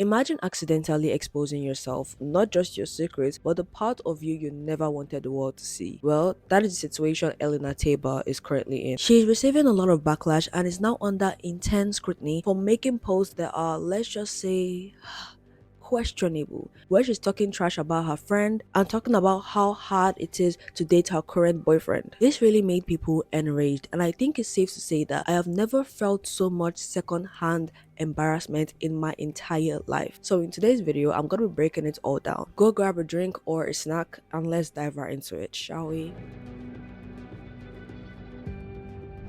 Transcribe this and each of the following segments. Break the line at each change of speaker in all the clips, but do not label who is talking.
Imagine accidentally exposing yourself, not just your secrets, but the part of you never wanted the world to see. Well, that is the situation Elena Taber is currently in. She is receiving a lot of backlash and is now under intense scrutiny for making posts that are, let's just say, questionable, where she's talking trash about her friend and talking about how hard it is to date her current boyfriend. This really made people enraged, and I think it's safe to say that I have never felt so much second-hand embarrassment in my entire life. So in today's video, I'm going to be breaking it all down. Go grab a drink or a snack and let's dive right into it, shall we?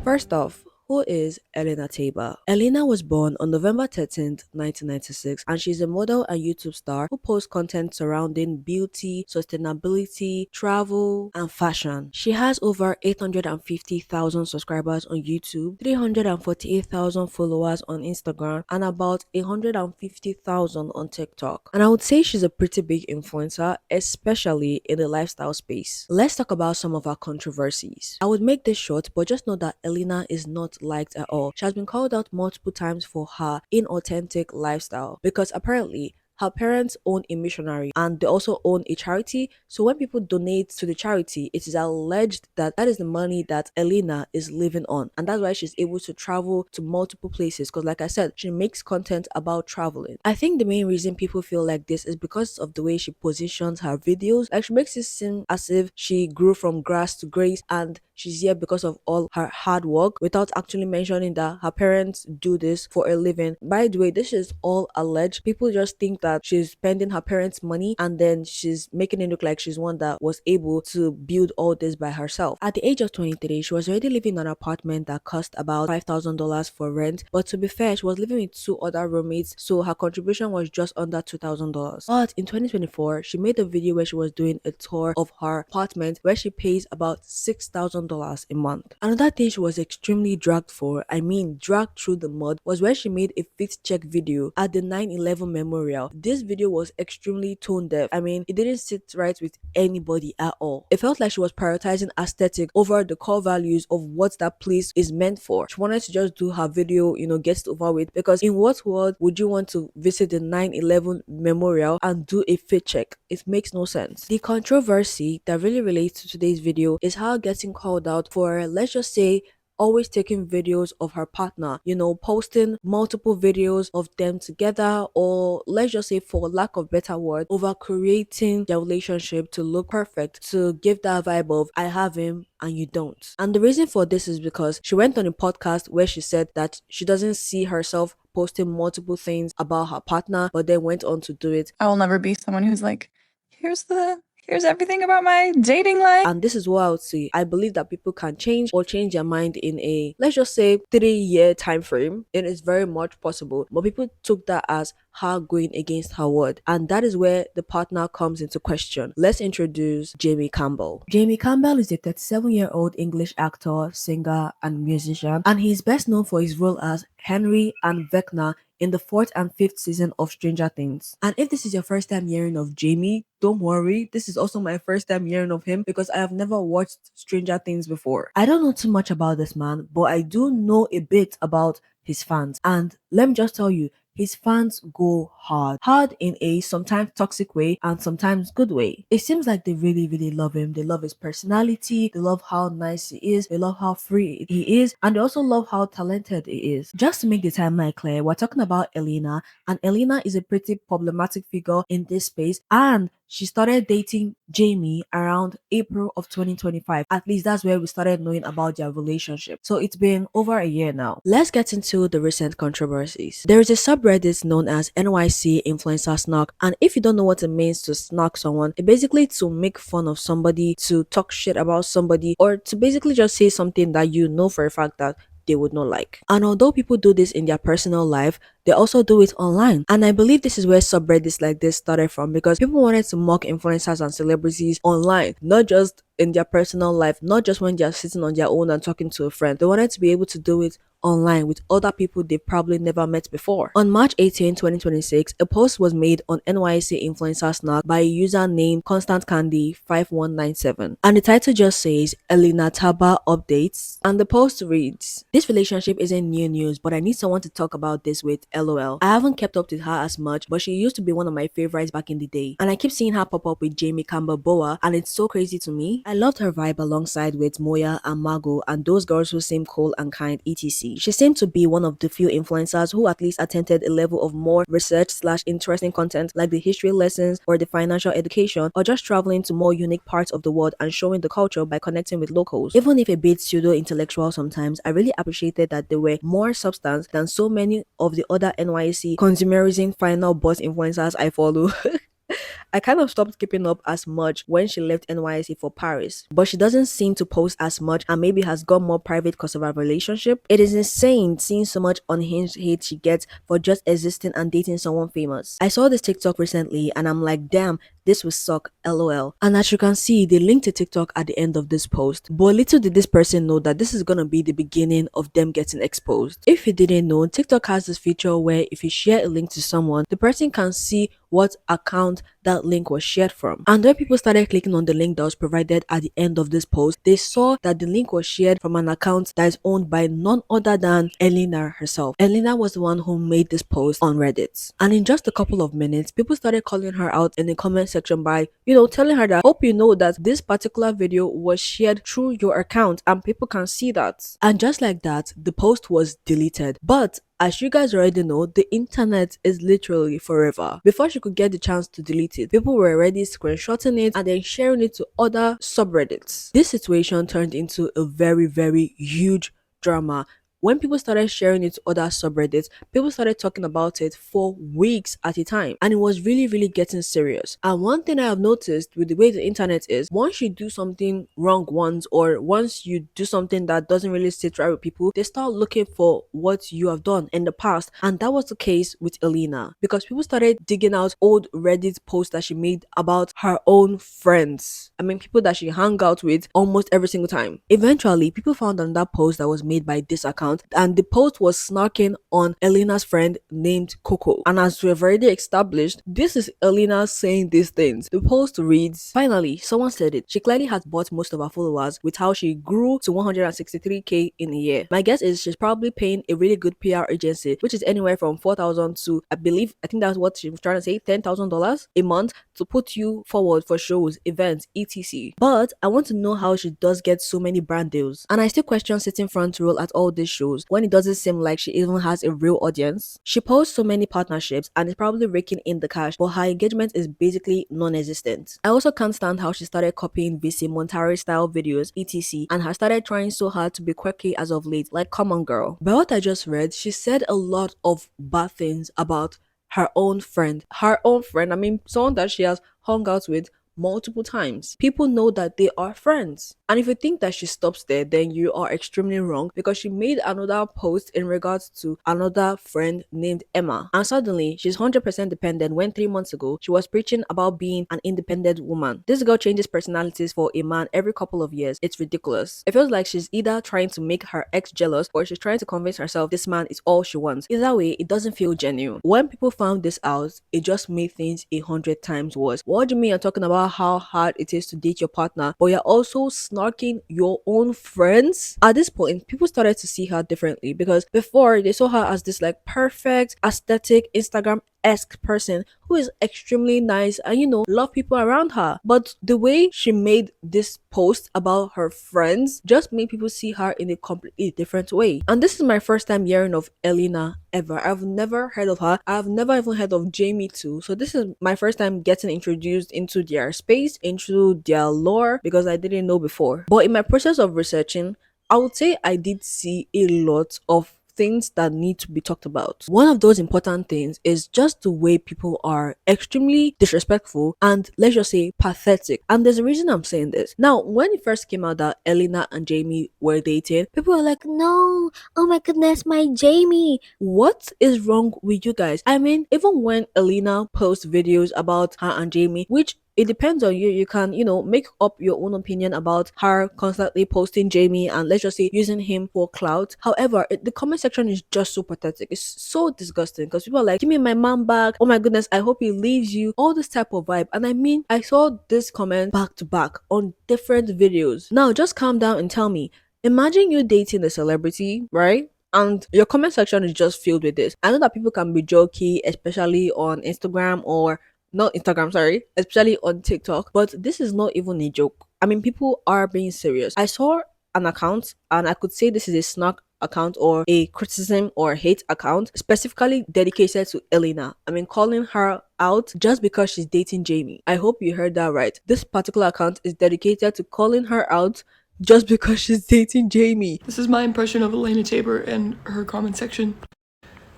First off, who is Elena Taber? Elena was born on November 13th, 1996, and she's a model and YouTube star who posts content surrounding beauty, sustainability, travel, and fashion. She has over 850,000 subscribers on YouTube, 348,000 followers on Instagram, and about 150,000 on TikTok. And I would say she's a pretty big influencer, especially in the lifestyle space. Let's talk about some of her controversies. I would make this short, but just know that Elena is not liked at all. She has been called out multiple times for her inauthentic lifestyle because apparently her parents own a missionary and they also own a charity. So when people donate to the charity, it is alleged that that is the money that Elena is living on. And that's why she's able to travel to multiple places. Because like I said, she makes content about traveling. I think the main reason people feel like this is because of the way she positions her videos. Like she makes it seem as if she grew from grass to grace and she's here because of all her hard work without actually mentioning that her parents do this for a living. By the way, this is all alleged. People just think that she's spending her parents' money and then she's making it look like she's one that was able to build all this by herself. At the age of 23, she was already living in an apartment that cost about $5,000 for rent. But to be fair, she was living with two other roommates, so her contribution was just under $2,000. But in 2024, she made a video where she was doing a tour of her apartment where she pays about $6,000 a month. Another thing she was extremely dragged for, I mean dragged through the mud, was where she made a fit check video at the 9/11 memorial. This video was extremely tone deaf. I mean, it didn't sit right with anybody at all. It felt like she was prioritizing aesthetic over the core values of what that place is meant for. She wanted to just do her video, get it over with, because in what world would you want to visit the 9/11 memorial and do a fit check? It makes no sense. The controversy that really relates to today's video is her getting called out for, let's just say, always taking videos of her partner, posting multiple videos of them together, or let's just say, for lack of better word, over creating their relationship to look perfect, to give that vibe of I have him and you don't. And the reason for this is because she went on a podcast where she said that she doesn't see herself posting multiple things about her partner, but then went on to do it.
I will never be someone who's like, here's everything about my dating life.
And this is what I would say. I believe that people can change or change their mind in a, let's just say, 3-year time frame. It is very much possible. But people took that as her going against her word. And that is where the partner comes into question. Let's introduce Jamie Campbell. Jamie Campbell is a 37-year-old English actor, singer, and musician. And he's best known for his role as Henry and Vecna in the fourth and fifth season of Stranger Things. And if this is your first time hearing of Jamie, don't worry, this is also my first time hearing of him because I have never watched Stranger Things before. I don't know too much about this man, but I do know a bit about his fans. And let me just tell you, his fans go hard. Hard in a sometimes toxic way and sometimes good way. It seems like they really, really love him. They love his personality. They love how nice he is. They love how free he is. And they also love how talented he is. Just to make the timeline clear, we're talking about Elena. And Elena is a pretty problematic figure in this space. And she started dating Jamie around April of 2025. At least that's where we started knowing about their relationship. So it's been over a year now. Let's get into the recent controversies. There is a subreddit known as NYC Influencer Snark, and if you don't know what it means to snark someone, it basically to make fun of somebody, to talk shit about somebody, or to basically just say something that you know for a fact that they would not like. And although people do this in their personal life, they also do it online. And I believe this is where subreddits like this started from, because people wanted to mock influencers and celebrities online, not just in their personal life, not just when they're sitting on their own and talking to a friend. They wanted to be able to do it online with other people they've probably never met before. On March 18, 2026, a post was made on NYC Influencer Snack by a user named Constant Candy 5197, and the title just says Elena Taber updates, and the post reads, "This relationship isn't new news, but I need someone to talk about this with. LOL. I haven't kept up with her as much, but she used to be one of my favorites back in the day, and I keep seeing her pop up with Jamie Campbell Boa, and it's so crazy to me. I loved her vibe alongside with Moya and Margot and those girls who seem cool and kind, etc. She seemed to be one of the few influencers who at least attempted a level of more research slash interesting content like the history lessons or the financial education, or just traveling to more unique parts of the world and showing the culture by connecting with locals. Even if a bit pseudo intellectual sometimes, I really appreciated that there were more substance than so many of the other NYC consumerism final boss influencers I follow." I kind of stopped keeping up as much when she left NYC for Paris, but she doesn't seem to post as much and maybe has gone more private because of our relationship. It is insane seeing so much unhinged hate she gets for just existing and dating someone famous. I saw this TikTok recently and I'm like, damn, this will suck, LOL. And as you can see, they linked to TikTok at the end of this post. But little did this person know that this is gonna be the beginning of them getting exposed. If you didn't know, TikTok has this feature where if you share a link to someone, the person can see what account that link was shared from. And when people started clicking on the link that was provided at the end of this post, they saw that the link was shared from an account that is owned by none other than Elena herself. Elena was the one who made this post on Reddit. And in just a couple of minutes, people started calling her out in the comment section by, telling her that, hope you know that this particular video was shared through your account and people can see that. And just like that, the post was deleted. But as you guys already know, the internet is literally forever. Before she could get the chance to delete it, people were already screenshotting it and then sharing it to other subreddits. This situation turned into a very, very huge drama. When people started sharing it to other subreddits, people started talking about it for weeks at a time. And it was really, really getting serious. And one thing I have noticed with the way the internet is, once you do something wrong once, or once you do something that doesn't really sit right with people, they start looking for what you have done in the past. And that was the case with Elena. Because people started digging out old Reddit posts that she made about her own friends. I mean, people that she hung out with almost every single time. Eventually, people found another post that was made by this account, and the post was snarking on Elena's friend named Coco. And as we have already established, this is Elena saying these things. The post reads, "Finally, someone said it. She clearly has bought most of her followers with how she grew to 163k in a year. My guess is she's probably paying a really good PR agency, which is anywhere from 4,000 to, I think that's what she was trying to say, $10,000 a month to put you forward for shows, events, etc. But I want to know how she does get so many brand deals. And I still question sitting front row at all these shows when it doesn't seem like she even has a real audience. She posts so many partnerships and is probably raking in the cash, but her engagement is basically non-existent. I also can't stand how she started copying VC Montari style videos, etc. and has started trying so hard to be quirky as of late. Like, come on girl." By what I just read, she said a lot of bad things about her own friend. I mean, someone that she has hung out with multiple times. People know that they are friends. And if you think that she stops there, then you are extremely wrong, because she made another post in regards to another friend named Emma. And suddenly, she's 100% dependent when 3 months ago, she was preaching about being an independent woman. This girl changes personalities for a man every couple of years. It's ridiculous. It feels like she's either trying to make her ex jealous or she's trying to convince herself this man is all she wants. Either way, it doesn't feel genuine. When people found this out, it just made things 100 times worse. What do you mean you're talking about how hard it is to date your partner, but you're also snarking your own friends? At this point, people started to see her differently, because before they saw her as this like perfect, aesthetic, Instagram-esque person who is extremely nice and love people around her. But the way she made this post about her friends just made people see her in a completely different way. And this is my first time hearing of Elena ever. I've never heard of her. I've never even heard of Jamie too. So this is my first time getting introduced into their space, into their lore, because I didn't know before. But in my process of researching, I would say I did see a lot of things that need to be talked about. One of those important things is just the way people are extremely disrespectful and, let's just say, pathetic. And there's a reason I'm saying this. Now, when it first came out that Elena and Jamie were dating, people were like, no, oh my goodness, my Jamie. What is wrong with you guys? I mean, even when Elena posts videos about her and Jamie, which it depends on you. You can, make up your own opinion about her constantly posting Jamie and let's just say using him for clout. However, the comment section is just so pathetic. It's so disgusting because people are like, give me my man back. Oh my goodness, I hope he leaves you. All this type of vibe. And I mean, I saw this comment back to back on different videos. Now, just calm down and tell me, imagine you dating a celebrity, right? And your comment section is just filled with this. I know that people can be jokey, especially on Instagram or not Instagram, sorry, especially on TikTok, but this is not even a joke. I mean, people are being serious. I saw an account and I could say this is a snark account or a criticism or hate account specifically dedicated to Elena. I mean, calling her out just because she's dating Jamie. I hope you heard that right. This particular account is dedicated to calling her out just because she's dating Jamie.
This is my impression of Elena Taber and her comment section.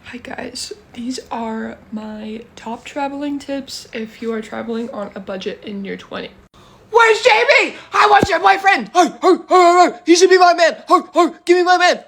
Hi guys, these are my top traveling tips if you are traveling on a budget in your 20s.
Where's Jamie? I want your boyfriend. He should be my man. Give me my man.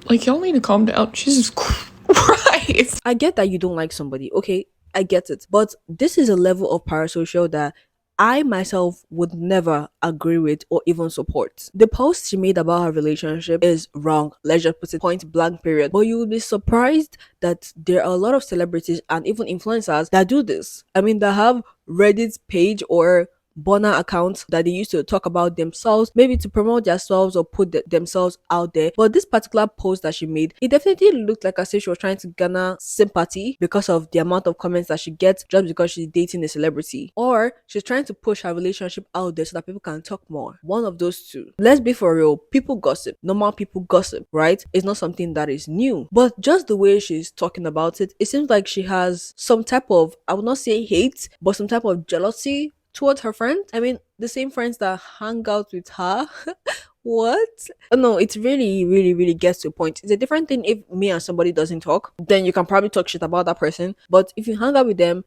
Like, y'all need to calm down. Jesus Christ.
I get that you don't like somebody, okay? I get it. But this is a level of parasocial that I myself would never agree with or even support. The post she made about her relationship is wrong. Let's just put it point blank, period. But you will be surprised that there are a lot of celebrities and even influencers that do this. I mean, that have Reddit page or burner accounts that they used to talk about themselves, maybe to promote themselves or put themselves out there. But this particular post that she made, it definitely looked like as if she was trying to garner sympathy because of the amount of comments that she gets just because she's dating a celebrity, or she's trying to push her relationship out there so that people can talk more. One of those two. Let's be for real. People gossip. Normal people gossip, right? It's not something that is new. But just the way she's talking about it, it seems like she has some type of, I would not say hate, but some type of jealousy towards her friends. I mean, the same friends that hang out with her. What? No, it really, really, really gets to a point. It's a different thing if me and somebody doesn't talk, then you can probably talk shit about that person. But if you hang out with them,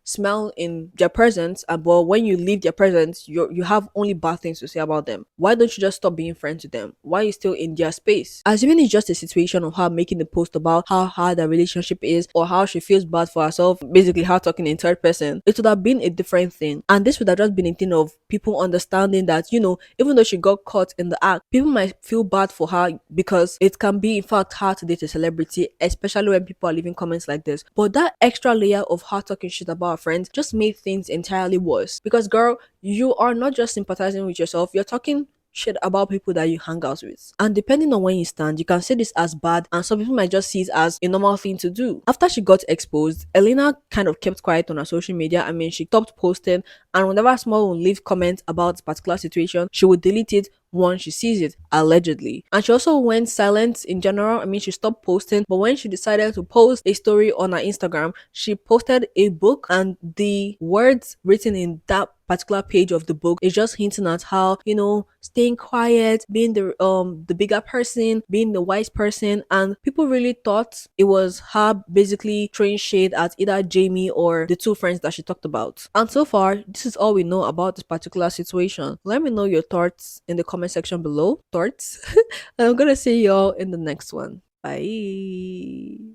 smell in their presence, but when you leave their presence, you have only bad things to say about them. Why don't you just stop being friends with them? Why are you still in their space? Assuming it's just a situation of her making the post about how hard the relationship is or how she feels bad for herself, basically her talking in third person, it would have been a different thing. And this would have just been a thing of people understanding that, even though she got caught in the act, people might feel bad for her because it can be in fact hard to date a celebrity, especially when people are leaving comments like this. But that extra layer of her talking shit about her friends just made things entirely worse. Because girl, you are not just sympathizing with yourself, you're talking shit about people that you hang out with. And depending on where you stand, you can see this as bad and some people might just see it as a normal thing to do. After she got exposed, Elena kind of kept quiet on her social media. I mean, she stopped posting, and whenever someone would leave comments about a particular situation, she would delete it once she sees it, allegedly. And she also went silent in general. I mean, she stopped posting, but when she decided to post a story on her Instagram, she posted a book, and the words written in that particular page of the book is just hinting at how, staying quiet, being the bigger person, being the wise person. And people really thought it was her basically throwing shade at either Jamie or the two friends that she talked about. And so far, this is all we know about this particular situation. Let me know your thoughts in the comment section below. Thoughts? And I'm gonna see y'all in the next one. Bye.